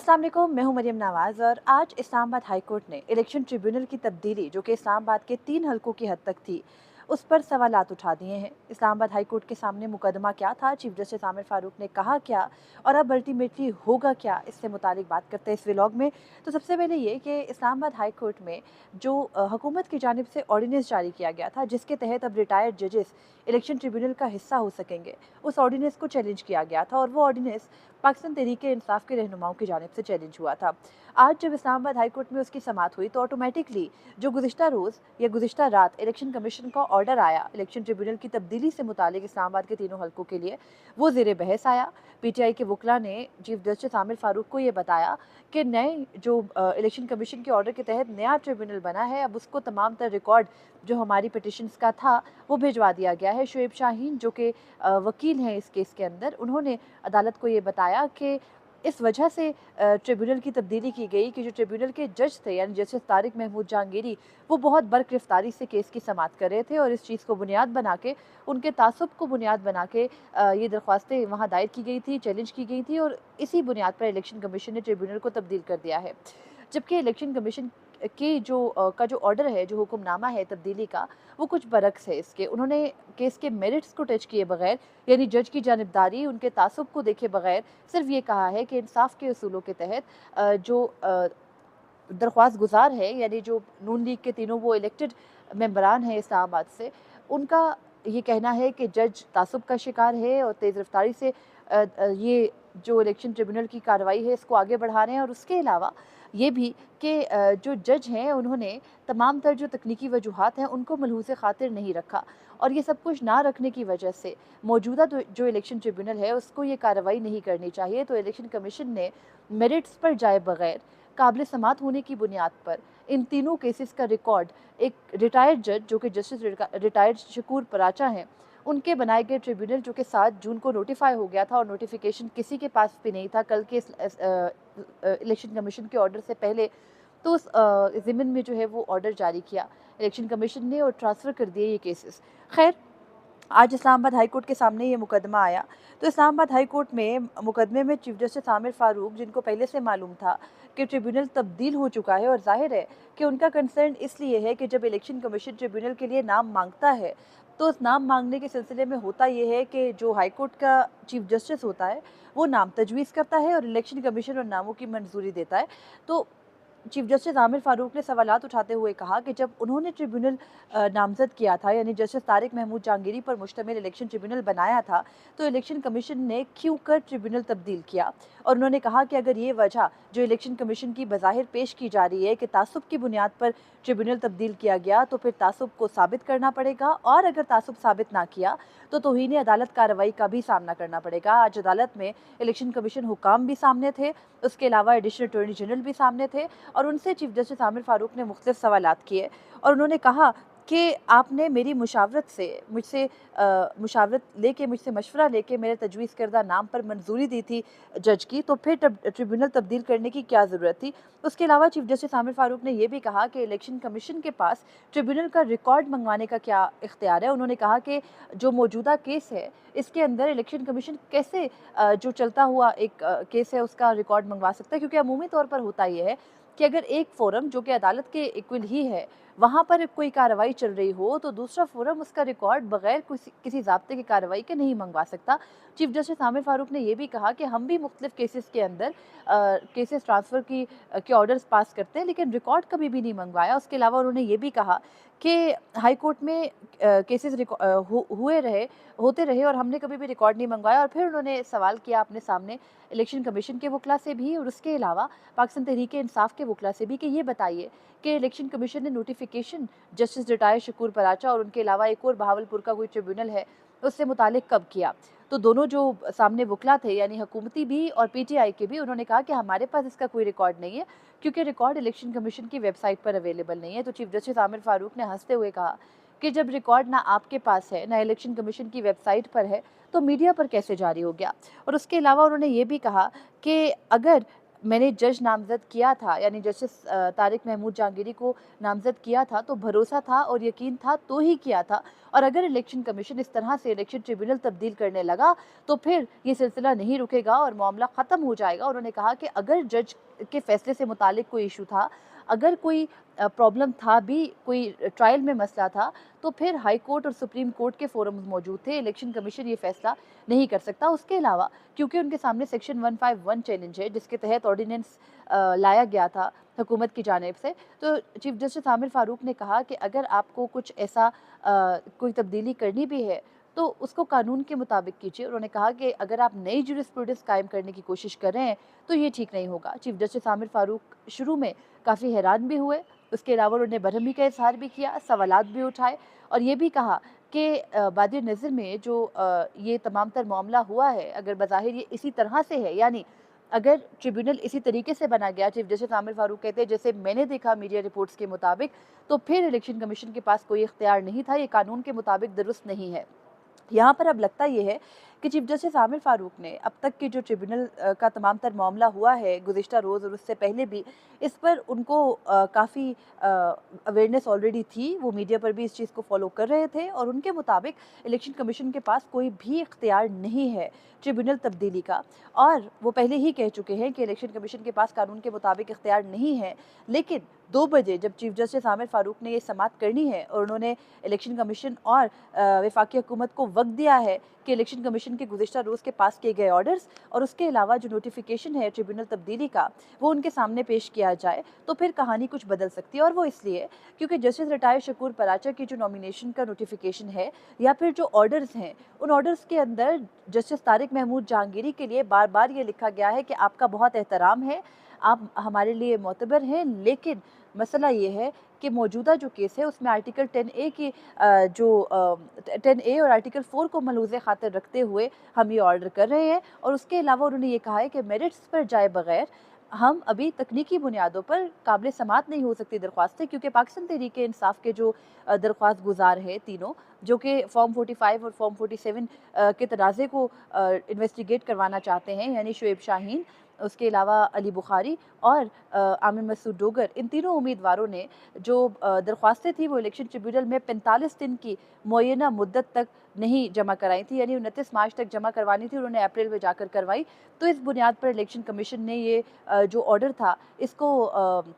अस्सलाम वालेकुम, मैं हूं मरियम नवाज़ और आज इस्लामाबाद हाई कोर्ट ने इलेक्शन ट्रिब्यूनल की तब्दीली जो कि इस्लामाबाद के 3 हलकों की हद तक थी, उस पर सवालात उठा दिए हैं। इस्लामाबाद हाई कोर्ट के सामने मुकदमा क्या था, चीफ जस्टिस आमिर फारूक ने कहा क्या और अब अल्टीमेटली होगा क्या, इससे मुतालिक बात करते हैं इस व्लॉग में। तो सबसे पहले ये कि इस्लामाबाद हाई कोर्ट में जो हुकूमत की जानिब से ऑर्डिनेंस जारी किया गया था, जिसके तहत अब रिटायर्ड जजेस इलेक्शन ट्रिब्यूनल का हिस्सा हो सकेंगे, उस ऑर्डिनेंस को चैलेंज किया गया था और वो ऑर्डिनेंस पाकिस्तान तहरीक-ए-इंसाफ के रहनुमाओं की जानिब से चैलेंज हुआ था। आज जब इस्लामाबाद हाई कोर्ट में उसकी समाअत हुई तो ऑटोमेटिकली जो गुज़िश्ता रोज़ या गुज़िश्ता रात इलेक्शन कमीशन का ऑर्डर आया इलेक्शन ट्रिब्यूनल की तब्दीली से मुतालिक इस्लामाबाद के तीनों हलकों के लिए, वो ज़ेर बहस आया। पीटीआई के वकला ने चीफ जस्टिस आमिर फारूक को ये बताया कि नए जो इलेक्शन कमीशन के ऑर्डर के तहत नया ट्रिब्यूनल बना है, अब उसको तमाम तर रिकॉर्ड जो हमारी पिटिशंस का था वो भिजवा दिया गया है। शुएब शाहीन जो कि वकील हैं इस केस के अंदर, उन्होंने अदालत को ये बताया कि इस वजह से ट्रिब्यूनल की तब्दीली की गई कि जो ट्रिब्यूनल के जज थे यानी जस्टिस तारिक महमूद जहांगीरी, वो बहुत बरगिरफ्तारी से केस की समाअत कर रहे थे और इस चीज़ को बुनियाद बना के, उनके तासुब को बुनियाद बना के ये दरख्वास्तें वहाँ दायर की गई थी, चैलेंज की गई थी और इसी बुनियाद पर इलेक्शन कमीशन ने ट्रिब्यूनल को तब्दील कर दिया है। जबकि इलेक्शन कमीशन की जो ऑर्डर है, जो हुक्मनामा है तब्दीली का, वो कुछ बरक्स है इसके। उन्होंने केस के मेरिट्स को टच किए बगैर यानी जज की जानिबदारी, उनके तासुब को देखे बगैर सिर्फ ये कहा है कि इंसाफ के उसूलों के तहत जो दरख्वास्त गुजार है यानी जो नून लीग के तीनों वो इलेक्टेड मेंबरान हैं इस्लामाबाद से, उनका ये कहना है कि जज तासुब का शिकार है और तेज़ रफ्तारी से ये जो इलेक्शन ट्रिब्यूनल की कार्रवाई है इसको आगे बढ़ा रहे हैं। और उसके अलावा ये भी कि जो जज हैं उन्होंने तमाम तर जो तकनीकी वजूहात हैं उनको मलहूज़ ख़ातिर नहीं रखा और ये सब कुछ ना रखने की वजह से मौजूदा जो इलेक्शन ट्रिब्यूनल है उसको ये कार्रवाई नहीं करनी चाहिए। तो इलेक्शन कमीशन ने मेरिट्स पर जाए बगैर काबिल समात होने की बुनियाद पर इन तीनों केसेस का रिकॉर्ड एक रिटायर्ड जज जो कि जस्टिस रिटायर्ड शकूर पराचा हैं, उनके बनाए गए ट्रिब्यूनल जो कि 7 जून को नोटिफाई हो गया था और नोटिफिकेशन किसी के पास भी नहीं था कल के इलेक्शन कमीशन के ऑर्डर से पहले, तो उस ज़िम्न में जो है वो ऑर्डर जारी किया इलेक्शन कमीशन ने और ट्रांसफ़र कर दिए ये केसेस। खैर, आज इस्लामाबाद हाई कोर्ट के सामने ये मुकदमा आया तो इस्लामाबाद हाई कोर्ट में मुकदमे में चीफ जस्टिस आमिर फारूक, जिनको पहले से मालूम था कि ट्रिब्यूनल तब्दील हो चुका है और जाहिर है कि उनका कंसर्न इसलिए है कि जब इलेक्शन कमीशन ट्रिब्यूनल के लिए नाम मांगता है तो उस नाम मांगने के सिलसिले में होता यह है कि जो हाई कोर्ट का चीफ जस्टिस होता है वो नाम तजवीज़ करता है और इलेक्शन कमीशन और नामों की मंजूरी देता है। तो चीफ जस्टिस आमिर फारूक ने सवालात उठाते हुए कहा कि जब उन्होंने ट्रिब्यूनल नामजद किया था यानी जस्टिस तारिक महमूद जहांगीरी पर मुश्तमिल इलेक्शन ट्रिब्यूनल बनाया था, तो इलेक्शन कमीशन ने क्यों कर ट्रिब्यूनल तब्दील किया। और उन्होंने कहा कि अगर ये वजह जो इलेक्शन कमीशन की बज़ाहिर पेश की जा रही है कि तासुब की बुनियाद पर ट्रिब्यूनल तब्दील किया गया, तो फिर तासुब को साबित करना पड़ेगा और अगर तासुब साबित ना किया तो तौहीन अदालत कार्रवाई का भी सामना करना पड़ेगा। आज अदालत में इलेक्शन कमीशन हुकाम भी सामने थे, उसके अलावा एडिशनल अटॉर्नी जनरल भी सामने थे और उनसे चीफ जस्टिस आमिर फारूक ने मुख्तलिफ सवालात किए और उन्होंने कहा कि आपने मेरी मुशावरत से मुशावरत लेके, मुझसे मशवरा लेके मेरे तजवीज़ करदा नाम पर मंजूरी दी थी जज की, तो फिर ट्रिब्यूनल तब्दील करने की क्या ज़रूरत थी। उसके अलावा चीफ जस्टिस आमिर फारूक ने यह भी कहा कि इलेक्शन कमीशन के पास ट्रिब्यूनल का रिकॉर्ड मंगवाने का क्या इख्तियार है। उन्होंने कहा कि जो मौजूदा केस है इसके अंदर इलेक्शन कमीशन कैसे जो चलता हुआ एक केस है उसका रिकॉर्ड मंगवा सकता है, क्योंकि अमूमी तौर पर होता यह है कि अगर एक फोरम जो कि अदालत के इक्वल ही है वहाँ पर कोई कार्रवाई चल रही हो तो दूसरा फोरम उसका रिकॉर्ड बगैर किसी ज़ाब्ते की कार्रवाई के नहीं मंगवा सकता। चीफ जस्टिस आमिर फारूक ने यह भी कहा कि हम भी मुख्तलिफ केसेस के अंदर केसेस ट्रांसफ़र के ऑर्डर्स पास करते हैं लेकिन रिकॉर्ड कभी भी नहीं मंगवाया। उसके अलावा उन्होंने ये भी कहा कि हाई कोर्ट में केसेस होते रहे और हमने कभी भी रिकॉर्ड नहीं मंगवाया। और फिर उन्होंने सवाल किया अपने सामने इलेक्शन कमीशन के वकला से भी और उसके अलावा पाकिस्तान तहरीक इंसाफ के वकला से भी कि ये बताइए कि इलेक्शन कमीशन ने notification justice retired Shakoor Paracha और उनके अलावा एक और बहावलपुर का कोई ट्रिब्यूनल है उससे मुतालिक कब किया। तो दोनों जो सामने वकला थे यानी हुकूमती भी और पीटीआई के भी, उन्होंने कहा कि हमारे पास इसका कोई रिकॉर्ड नहीं है क्योंकि रिकॉर्ड इलेक्शन कमीशन की वेबसाइट पर अवेलेबल नहीं है। तो चीफ जस्टिस आमिर फारूक ने हंसते हुए कहा कि जब रिकॉर्ड ना आपके पास है ना इलेक्शन कमीशन की वेबसाइट पर है तो मीडिया पर कैसे जारी हो गया। और उसके अलावा उन्होंने ये भी कहा कि अगर मैंने जज नामज़द किया था, यानी जस्टिस तारिक महमूद जहांगीरी को नामज़द किया था, तो भरोसा था और यकीन था तो ही किया था। और अगर इलेक्शन कमीशन इस तरह से इलेक्शन ट्रिब्यूनल तब्दील करने लगा तो फिर ये सिलसिला नहीं रुकेगा और मामला ख़त्म हो जाएगा। उन्होंने कहा कि अगर जज के फैसले से मुतालिक कोई इशू था, अगर कोई प्रॉब्लम था भी, कोई ट्रायल में मसला था, तो फिर हाई कोर्ट और सुप्रीम कोर्ट के फोरम्स मौजूद थे। इलेक्शन कमीशन ये फैसला नहीं कर सकता। उसके अलावा क्योंकि उनके सामने सेक्शन 151 चैलेंज है, जिसके तहत ऑर्डिनेंस लाया गया था हुकूमत की जानिब से, तो चीफ जस्टिस आमिर फारूक ने कहा कि अगर आपको कुछ ऐसा कोई तब्दीली करनी भी है तो उसको कानून के मुताबिक कीजिए। उन्होंने कहा कि अगर आप नई जूरिस्प्रूडेंस कायम करने की कोशिश कर रहे हैं तो ये ठीक नहीं होगा। चीफ जस्टिस आमिर फारूक शुरू में काफ़ी हैरान भी हुए, उसके अलावा उन्होंने बरहमी का इजहार भी किया, सवालात भी उठाए और ये भी कहा कि बादिर नज़र में जो ये तमाम तर मामला हुआ है, अगर बज़ाहिर ये इसी तरह से है, यानी अगर ट्रिब्यूनल इसी तरीके से बना गया, चीफ जस्टिस आमिर फारूक कहते हैं जैसे मैंने देखा मीडिया रिपोर्ट्स के मुताबिक, तो फिर इलेक्शन कमीशन के पास कोई इख्तियार नहीं था, ये कानून के मुताबिक दुरुस्त नहीं है। यहाँ पर अब लगता ये है कि चीफ जस्टिस आमिर फारूक ने अब तक के जो ट्रिब्यूनल का तमाम तर मामला हुआ है गुज़िश्ता रोज़ और उससे पहले भी, इस पर उनको काफ़ी अवेयरनेस ऑलरेडी थी। वो मीडिया पर भी इस चीज़ को फॉलो कर रहे थे और उनके मुताबिक इलेक्शन कमीशन के पास कोई भी इख्तियार नहीं है ट्रिब्यूनल तब्दीली का। और वो पहले ही कह चुके हैं कि इलेक्शन कमीशन के पास कानून के मुताबिक इख्तियार नहीं है। लेकिन 2 बजे जब चीफ जस्टिस आमिर फारूक ने ये समाअत करनी है और उन्होंने इलेक्शन कमीशन और वफाकी हुकूमत को वक्त दिया है कि इलेक्शन कमीशन के गुज़िश्ता रोज़ के पास किए गए ऑर्डर्स और उसके अलावा जो नोटिफिकेशन है ट्रिब्यूनल तब्दीली का, वो उनके सामने पेश किया जाए, तो फिर कहानी कुछ बदल सकती है। और वो इसलिए क्योंकि जस्टिस रिटायर्ड शकूर पराचा की जो नॉमिनेशन का नोटिफिकेशन है या फिर जो ऑर्डर्स हैं, उन ऑर्डर्स के अंदर जस्टिस तारिक महमूद जहांगीरी के लिए बार बार ये लिखा गया है कि आपका बहुत एहतराम है, आप हमारे लिए मोतबर हैं, लेकिन मसला ये है कि मौजूदा जो केस है उसमें आर्टिकल 10A की 10A और आर्टिकल 4 को मलूज़े खातिर रखते हुए हम ये ऑर्डर कर रहे हैं। और उसके अलावा उन्होंने ये कहा है कि मेरिट्स पर जाए बगैर हम अभी तकनीकी बुनियादों पर काबिल समात नहीं हो सकती दरख्वास्तें, क्योंकि पाकिस्तान तहरीक इंसाफ के जो दरख्वास्त गुजार है तीनों, जो कि फॉर्म 45 और फॉर्म 47 के तनाज़े को इन्वेस्टिगेट करवाना चाहते हैं, यानी शुएब शाहीन, उसके अलावा अली बुखारी और आमिर मसूद डोगर, इन तीनों उम्मीदवारों ने जो दरख्वास्तें थी वो इलेक्शन ट्रिब्यूनल में 45 दिन की मुअय्यना मुद्दत तक नहीं जमा कराई थी, यानी 29 मार्च तक जमा करवानी थी, उन्होंने अप्रैल में जाकर करवाई। तो इस बुनियाद पर इलेक्शन कमीशन ने ये जो ऑर्डर था इसको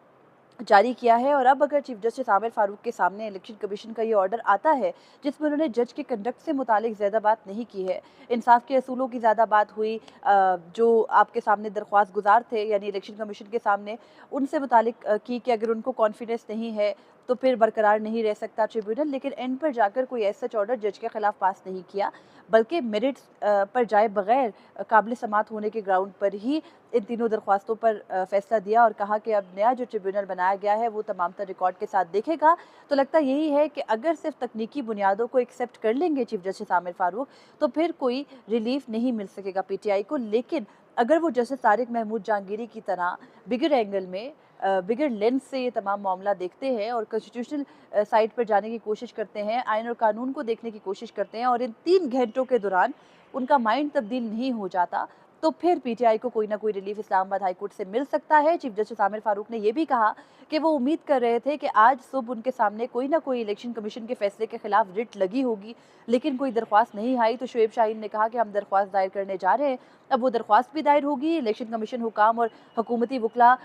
जारी किया है। और अब अगर चीफ जस्टिस आमिर फारूक के सामने इलेक्शन कमीशन का ये ऑर्डर आता है जिसमें उन्होंने जज के कंडक्ट से मुतालिक ज़्यादा बात नहीं की है, इंसाफ के असूलों की ज़्यादा बात हुई, जो आपके सामने दरख्वास्त गुजार थे यानी इलेक्शन कमीशन के सामने, उनसे मुतालिक की कि अगर उनको कॉन्फिडेंस नहीं है तो फिर बरकरार नहीं रह सकता ट्रिब्यूनल, लेकिन एंड पर जाकर कोई ऐसा ऑर्डर जज के खिलाफ पास नहीं किया, बल्कि मेरिट्स पर जाए बगैर काबिल समात होने के ग्राउंड पर ही इन तीनों दरख्वास्तों पर फैसला दिया और कहा कि अब नया जो ट्रिब्यूनल बनाया गया है वो तमाम तर रिकॉर्ड के साथ देखेगा। तो लगता यही है कि अगर सिर्फ तकनीकी बुनियादों को एक्सेप्ट कर लेंगे चीफ जस्टिस आमिर फारूक तो फिर कोई रिलीफ नहीं मिल सकेगा पीटीआई को। लेकिन अगर वो जस्टिस तारिक महमूद जहांगीरी की तरह बिगर एंगल में, बिगर लेंस से ये तमाम मामला देखते हैं और कॉन्स्टिट्यूशनल साइड पर जाने की कोशिश करते हैं, आइन और कानून को देखने की कोशिश करते हैं और इन 3 घंटों के दौरान उनका माइंड तब्दील नहीं हो जाता, तो फिर पीटीआई को कोई ना कोई रिलीफ इस्लामाबाद हाई कोर्ट से मिल सकता है। चीफ जस्टिस आमिर फारूक ने यह भी कहा कि वो उम्मीद कर रहे थे कि आज सुबह उनके सामने कोई ना कोई इलेक्शन कमीशन के फैसले के खिलाफ रिट लगी होगी, लेकिन कोई दरख्वास्त नहीं आई। तो शुएब शाहीन ने कहा कि हम दरख्वास्त दायर करने जा रहे हैं। अब वो दरख्वास्त भी दायर होगी, इलेक्शन कमीशन हुकाम और हुकूमती वकला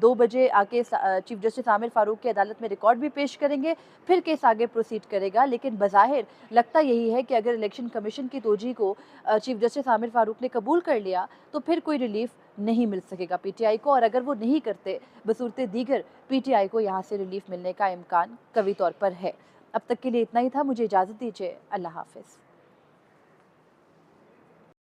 2 बजे आके चीफ जस्टिस आमिर फारूक की अदालत में रिकॉर्ड भी पेश करेंगे, फिर केस आगे प्रोसीड करेगा। लेकिन बज़ाहिर लगता यही है कि अगर इलेक्शन कमीशन की तोजी को चीफ जस्टिस आमिर फारूक ने कबूल कर लिया तो फिर कोई रिलीफ नहीं मिल सकेगा पीटीआई को, और अगर वो नहीं करते बसूरत दीगर पीटीआई को यहाँ से रिलीफ मिलने का इम्कान कवी तौर पर है। अब तक के लिए इतना ही था, मुझे इजाज़त दीजिए, अल्लाह हाफिज़।